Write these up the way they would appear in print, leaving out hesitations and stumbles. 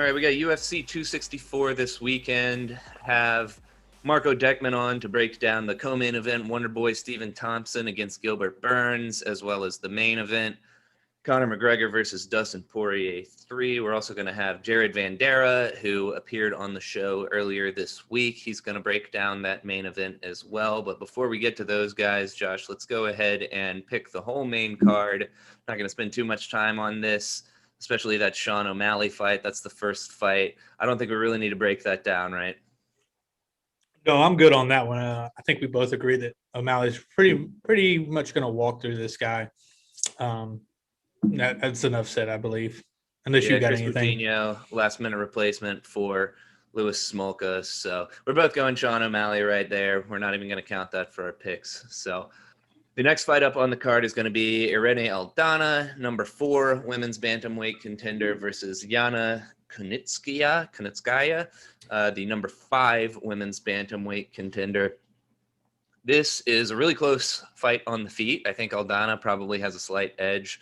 All right, we got UFC 264 this weekend. Have Marco Deckmann on to break down the co-main event, Wonderboy Stephen Thompson against Gilbert Burns, as well as the main event, Conor McGregor versus Dustin Poirier 3. We're also going to have Jared Vanderaa, who appeared on the show earlier this week. He's going to break down that main event as well. But before we get to those guys, Josh, let's go ahead and pick the whole main card. Not going to spend too much time on this, especially that Sean O'Malley fight. That's the first fight. I don't think we really need to break that down, right? No, I'm good on that one. I think we both agree that O'Malley's pretty much going to walk through this guy. That's enough said, I believe. Unless you got Chris anything. Coutinho, last minute replacement for Louis Smolka. So we're both going Sean O'Malley right there. We're not even going to count that for our picks. So the next fight up on the card is going to be Irene Aldana, number 4 women's bantamweight contender, versus Yana Kunitskaya, the number 5 women's bantamweight contender. This is a really close fight on the feet. I think Aldana probably has a slight edge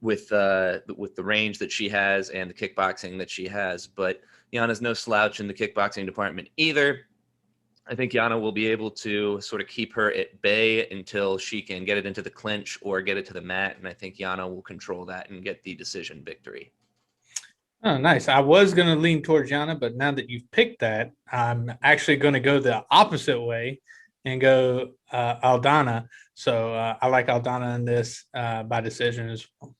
with the range that she has and the kickboxing that she has, but Yana's no slouch in the kickboxing department either. I think Yana will be able to sort of keep her at bay until she can get it into the clinch or get it to the mat, and I think Yana will control that and get the decision victory. Oh, nice. I was going to lean towards Yana, but now that you've picked that, I'm actually going to go the opposite way and go Aldana. So I like Aldana in this by decision as well.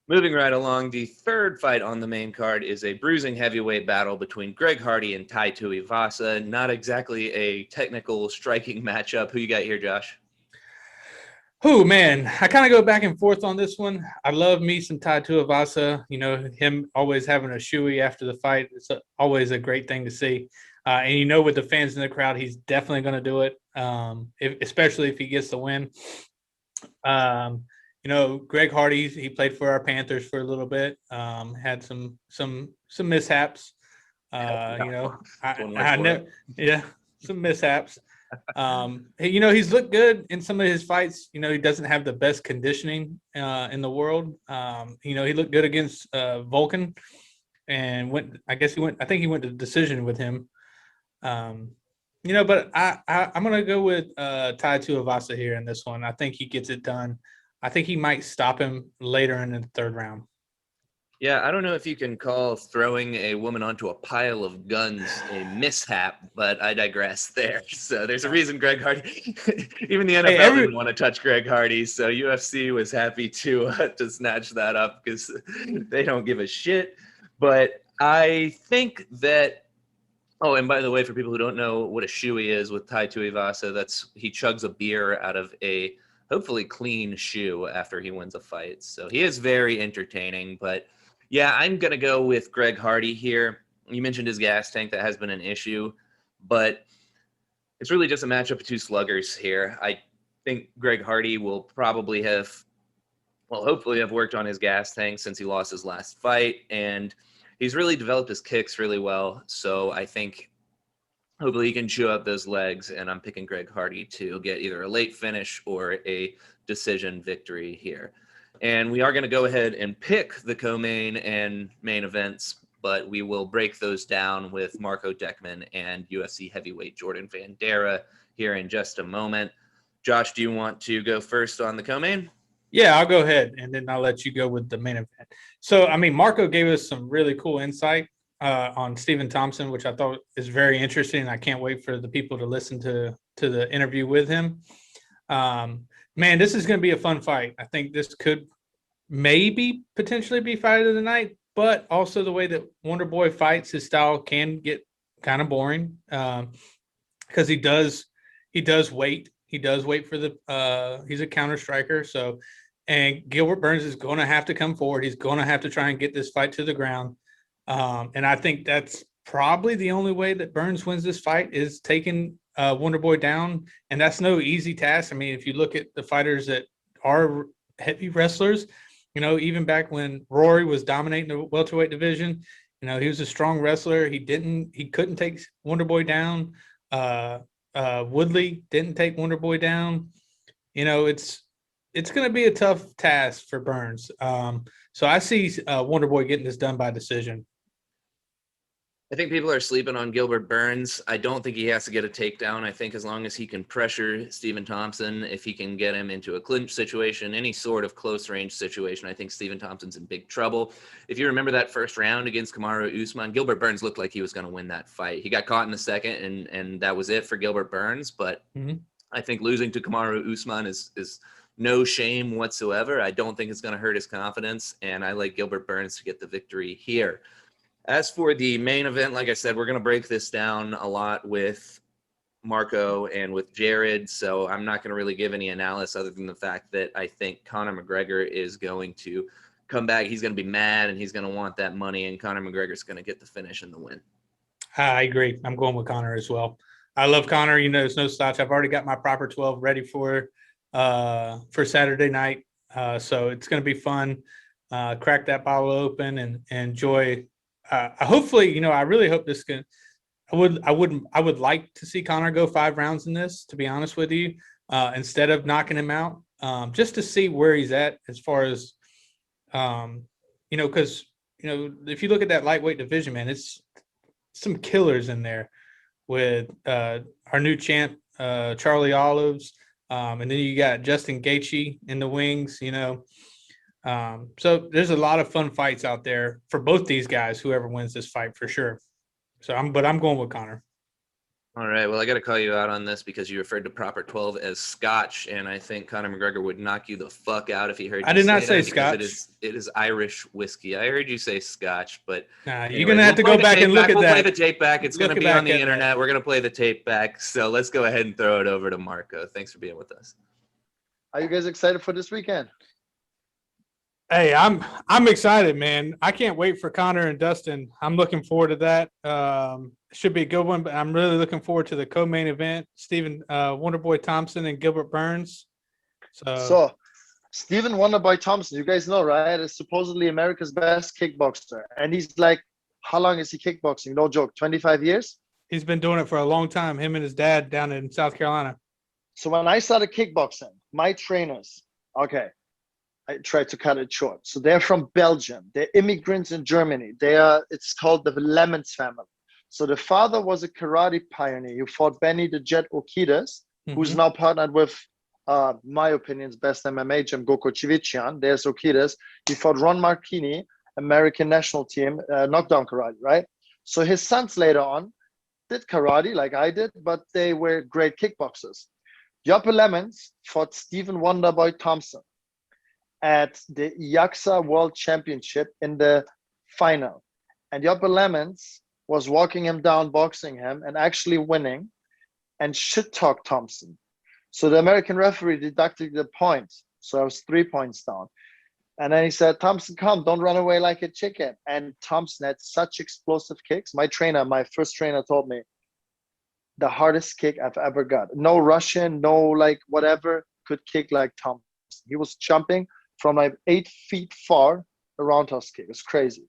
Moving right along, the third fight on the main card is a bruising heavyweight battle between Greg Hardy and Tai Tuivasa. Not exactly a technical striking matchup. Who you got here, Josh? Oh, man, I kind of go back and forth on this one. I love me some Tai Tuivasa. You know, him always having a shoey after the fight. It's always a great thing to see. And with the fans in the crowd, he's definitely going to do it, especially if he gets the win. Greg Hardy, he played for our Panthers for a little bit, had some mishaps. Some mishaps. He's looked good in some of his fights. He doesn't have the best conditioning in the world. He looked good against Vulcan and I think he went to decision with him. But I'm going to go with Tai Tuivasa here in this one. I think he gets it done. I think he might stop him later in the third round. Yeah, I don't know if you can call throwing a woman onto a pile of guns a mishap, but I digress there. So there's a reason Greg Hardy, even the NFL didn't want to touch Greg Hardy, so UFC was happy to snatch that up because they don't give a shit. But I think that, oh, and by the way, for people who don't know what a shoey is with Tai Tuivasa, he chugs a beer out of a hopefully clean shoe after he wins a fight. So he is very entertaining, but yeah, I'm going to go with Greg Hardy here. You mentioned his gas tank. That has been an issue, but it's really just a matchup of two sluggers here. I think Greg Hardy will probably hopefully have worked on his gas tank since he lost his last fight, and he's really developed his kicks really well. So I think hopefully he can chew up those legs, and I'm picking Greg Hardy to get either a late finish or a decision victory here. And we are going to go ahead and pick the co-main and main events, but we will break those down with Marco Deckmann and UFC Heavyweight Jared Vanderaa here in just a moment. Josh, do you want to go first on the co-main? Yeah, I'll go ahead, and then I'll let you go with the main event. So, Marco gave us some really cool insight on Stephen Thompson, which I thought is very interesting. I can't wait for the people to listen to the interview with him. Man, this is going to be a fun fight. I think this could maybe potentially be fight of the night, but also the way that Wonder Boy fights, his style can get kind of boring because he does wait. He does wait for he's a counter striker. So, and Gilbert Burns is going to have to come forward. He's going to have to try and get this fight to the ground. And I think that's probably the only way that Burns wins this fight is taking Wonder Boy down. And that's no easy task. If you look at the fighters that are heavy wrestlers, even back when Rory was dominating the welterweight division, he was a strong wrestler. He couldn't take Wonder Boy down. Woodley didn't take Wonder Boy down. It's going to be a tough task for Burns. So I see Wonder Boy getting this done by decision. I think people are sleeping on Gilbert Burns. I don't think he has to get a takedown. I think as long as he can pressure Stephen Thompson, if he can get him into a clinch situation, any sort of close range situation, I think Stephen Thompson's in big trouble. If you remember that first round against Kamaru Usman, Gilbert Burns looked like he was going to win that fight. He got caught in the second, and that was it for Gilbert Burns. But I think losing to Kamaru Usman is no shame whatsoever. I don't think it's going to hurt his confidence, and I like Gilbert Burns to get the victory here. As for the main event, like I said, we're going to break this down a lot with Marco and with Jared, so I'm not going to really give any analysis other than the fact that I think Conor McGregor is going to come back. He's going to be mad, and he's going to want that money, and Conor McGregor's going to get the finish and the win. I agree. I'm going with Conor as well. I love Conor. You know, there's no slouch. I've already got my proper 12 ready for Saturday night, so it's going to be fun. Crack that bottle open and enjoy. Hopefully, you know, I really hope this can. I would like to see Conor go 5 rounds in this, to be honest with you, instead of knocking him out, just to see where he's at as far as, you know, because, you know, if you look at that lightweight division, man, it's some killers in there with our new champ, Charlie Olives, and then you got Justin Gaethje in the wings, you know. So there's a lot of fun fights out there for both these guys, whoever wins this fight for sure. So I'm going with Conor. All right. Well, I got to call you out on this because you referred to proper 12 as Scotch, and I think Conor McGregor would knock you the fuck out if he heard you. I did not say that Scotch. It is Irish whiskey. I heard you say Scotch, but anyway, you're gonna have to go back and look at that. We'll play the tape back. It's going to be on the internet. We're going to play the tape back. So let's go ahead and throw it over to Marco. Thanks for being with us. Are you guys excited for this weekend? Hey, I'm excited, man. I can't wait for Conor and Dustin. I'm looking forward to that. Should be a good one, but I'm really looking forward to the co-main event. Stephen Wonderboy Thompson and Gilbert Burns. So Stephen Wonderboy Thompson, you guys know, right? Is supposedly America's best kickboxer. And he's like, how long is he kickboxing? No joke, 25 years? He's been doing it for a long time, him and his dad down in South Carolina. So when I started kickboxing, my trainers, I tried to cut it short. So they're from Belgium. They're immigrants in Germany. It's called the Lemons family. So the father was a karate pioneer who fought Benny the Jet Okides, who's now partnered with, my opinion's best MMA gym, Goko Chivicyan. There's Okides. He fought Ron Marchini, American national team, knockdown karate, right? So his sons later on did karate like I did, but they were great kickboxers. Joppe Lemons fought Stephen Wonderboy Thompson at the IACSA World Championship in the final. And Joppe Lemons was walking him down, boxing him, and actually winning, and shit-talked Thompson. So the American referee deducted the point. So I was 3 points down. And then he said, Thompson, come, don't run away like a chicken. And Thompson had such explosive kicks. My first trainer told me, the hardest kick I've ever got. No Russian, no like whatever could kick like Thompson. He was jumping from like 8 feet far, a roundhouse kick. It's crazy.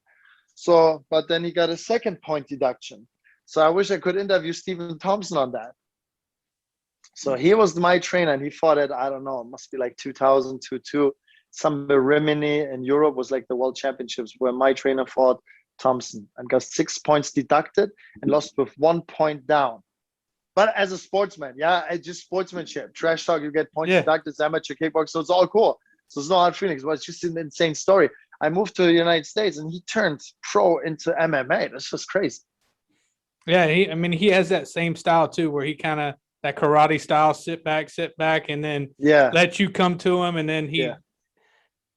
So, but then he got a second point deduction. So I wish I could interview Stephen Thompson on that. So he was my trainer, and he fought at, I don't know, it must be like 2000, 2002. Some Rimini in Europe was like the world championships where my trainer fought Thompson and got 6 points deducted and lost with 1 point down. But as a sportsman, it's just sportsmanship. Trash talk, you get points deducted, it's amateur kickboxing, so it's all cool. So it's no hard feelings, but it's just an insane story. I moved to the United States, and he turned pro into MMA. That's just crazy. Yeah, he has that same style too, where he kind of that karate style, sit back, and then let you come to him, and then he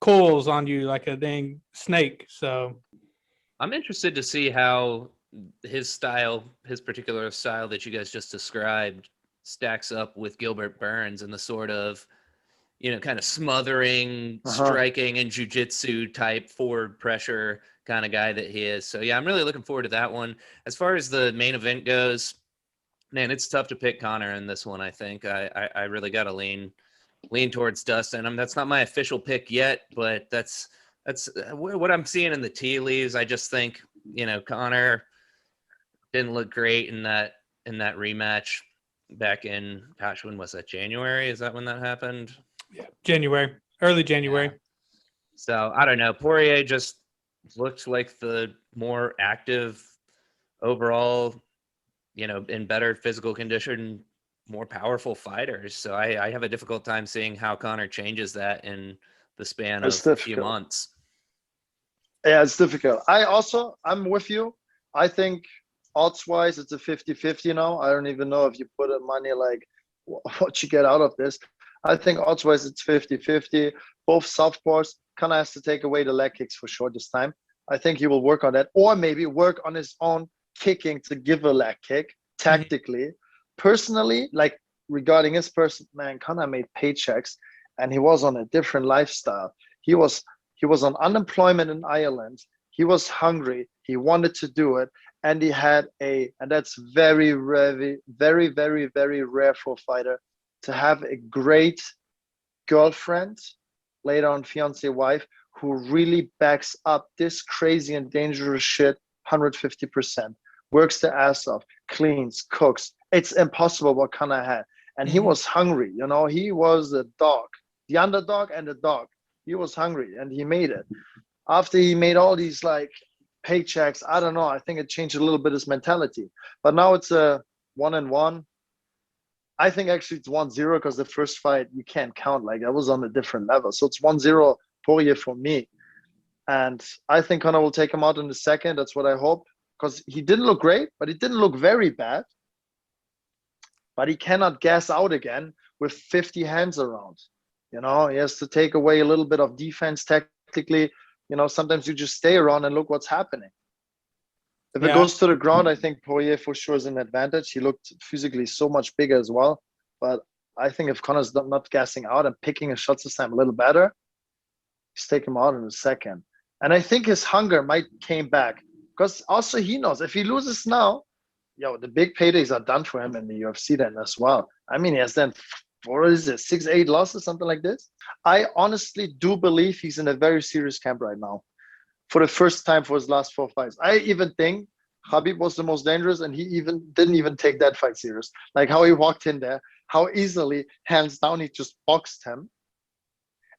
coils on you like a dang snake. So I'm interested to see how his particular style that you guys just described stacks up with Gilbert Burns and the sort of, you know, kind of smothering, striking, and jiu-jitsu type forward pressure kind of guy that he is. So, yeah, I'm really looking forward to that one. As far as the main event goes, man, it's tough to pick Conor in this one, I think. I really got to lean towards Dustin. That's not my official pick yet, but that's what I'm seeing in the tea leaves. I just think, you know, Conor didn't look great in that rematch back in, gosh, when was that? January? Is that when that happened? Yeah, early January. Yeah. So I don't know. Poirier just looked like the more active overall, in better physical condition, more powerful fighters. So I have a difficult time seeing how Conor changes that in the span of It's a few difficult. months. Yeah, it's difficult. I'm with you. I think odds-wise, it's a 50-50 now. I don't even know if you put in money, like, what you get out of this. I think odds-wise, it's 50-50. Both southpaws. Conor has to take away the leg kicks for sure this time. I think he will work on that, or maybe work on his own kicking to give a leg kick tactically. Personally, like, regarding his person, man, Conor made paychecks, and he was on a different lifestyle. He was on unemployment in Ireland. He was hungry. He wanted to do it, and he had and that's very, very, very, very, very rare for a fighter to have a great girlfriend, later on fiance wife, who really backs up this crazy and dangerous shit 150%, works the ass off, cleans, cooks. It's impossible what Conor had. And he was hungry, he was a dog, the underdog and the dog. He was hungry and he made it. After he made all these like paychecks, I don't know, I think it changed a little bit his mentality. But now it's a 1-1. I think actually it's 1-0 because the first fight you can't count, like that was on a different level. So it's 1-0 Poirier for me. And I think Conor will take him out in the second. That's what I hope, because he didn't look great, but he didn't look very bad. But he cannot gas out again with 50 hands around. He has to take away a little bit of defense tactically. Sometimes you just stay around and look what's happening. If it goes to the ground, I think Poirier for sure is an advantage. He looked physically so much bigger as well. But I think if Conor's not gassing out and picking his shots this time a little better, he's taking him out in a second. And I think his hunger might came back, because also he knows if he loses now, the big paydays are done for him in the UFC then as well. I mean, he has then 6-8 losses, something like this. I honestly do believe he's in a very serious camp right now, for the first time for his last 4 fights. I even think Khabib was the most dangerous, and he didn't even take that fight serious. Like how he walked in there, how easily, hands down, he just boxed him.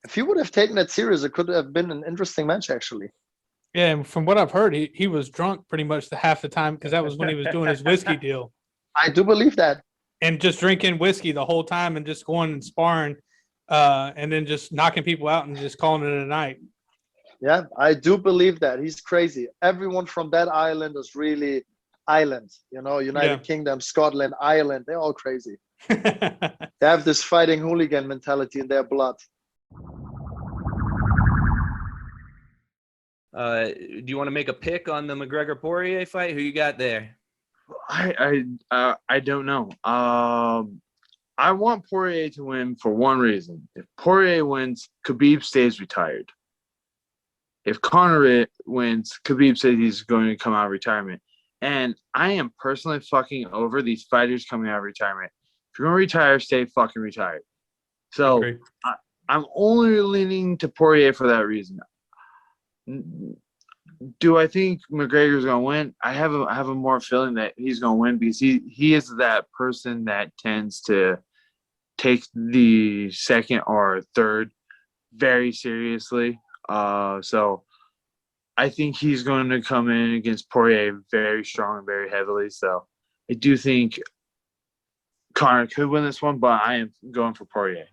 If he would have taken that serious, it could have been an interesting match, actually. Yeah, and from what I've heard, he was drunk pretty much half the time, because that was when he was doing his whiskey deal. I do believe that. And just drinking whiskey the whole time and just going and sparring, and then just knocking people out and just calling it a night. Yeah, I do believe that. He's crazy. Everyone from that island is really island. United Kingdom, Scotland, Ireland, they're all crazy. They have this fighting hooligan mentality in their blood. Do you want to make a pick on the McGregor Poirier fight? Who you got there? I don't know. I want Poirier to win for one reason. If Poirier wins, Khabib stays retired. If Conor wins, Khabib says he's going to come out of retirement. And I am personally fucking over these fighters coming out of retirement. If you're going to retire, stay fucking retired. So I'm only leaning to Poirier for that reason. Do I think McGregor's going to win? I have a more feeling that he's going to win, because he is that person that tends to take the second or third very seriously. So I think he's going to come in against Poirier very strong and very heavily. So I do think Conor could win this one, but I am going for Poirier.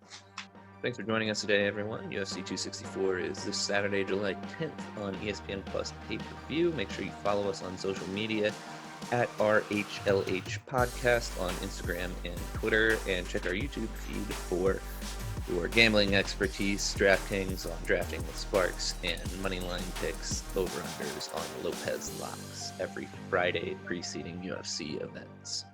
Thanks for joining us today, everyone. UFC 264 is this Saturday, July 10th on ESPN Plus pay-per-view. Make sure you follow us on social media at RHLH Podcast on Instagram and Twitter, and check our YouTube feed for your gambling expertise, DraftKings on Drafting with Sparks, and moneyline picks, over-unders on Lopez Locks every Friday preceding UFC events.